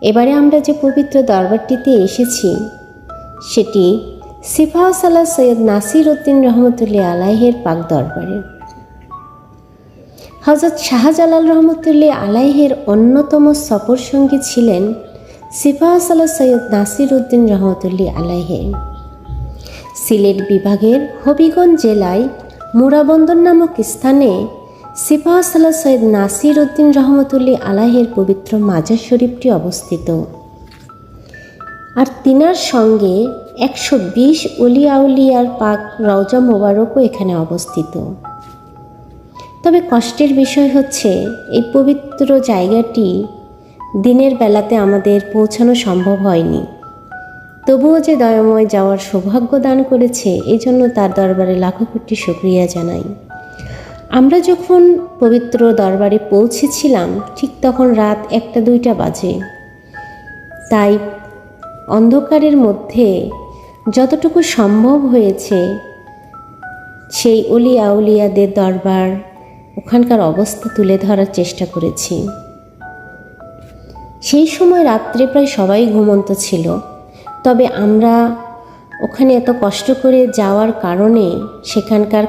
এবারে আমরা যে পবিত্র দরবারটিতে এসেছি সেটি সিফা সালাহ সৈয়দ নাসির উদ্দিন রহমতুল্লাহ আলাইহের পাক দরবারে। হযরত শাহজালাল রহমতুল্লাহ আলাইহের অন্যতম সফর সঙ্গী ছিলেন সিফা সালাহ সৈয়দ নাসির উদ্দিন রহমতুল্লাহ আলাইহে। সিলেট বিভাগের হবিগঞ্জ জেলায় মুরাবন্দর নামক স্থানে সিফা সালাহ সৈয়দ নাসির উদ্দিন রহমতুল্লাহ আলাইহের পবিত্র মাজার শরীফটি অবস্থিত। আর তিনার সঙ্গে 120 ওলি আউলিয়ার পাক রওজা মোবারকও এখানে অবস্থিত। তবে কষ্টের বিষয় হচ্ছে এই পবিত্র জায়গাটি দিনের বেলাতে আমাদের পৌঁছানো সম্ভব হয়নি। তবুও যে দয়াময় যাওয়ার সৌভাগ্য দান করেছে, এই জন্য তার দরবারে লাখো কোটি শুকরিয়া জানাই। আমরা যখন পবিত্র দরবারে পৌঁছেছিলাম ঠিক তখন রাত 1-2টা বাজে। তাই অন্ধকারের মধ্যে যতটুকু সম্ভব হয়েছে সেই অলি আউলিয়াদের দরবার, ওখানকার অবস্থা তুলে ধরার চেষ্টা করেছি। সেই সময় রাত্রে প্রায় সবাই ঘুমন্ত ছিল। তবে আমরা ওখানে এত কষ্ট করে যাওয়ার কারণে সেখানকার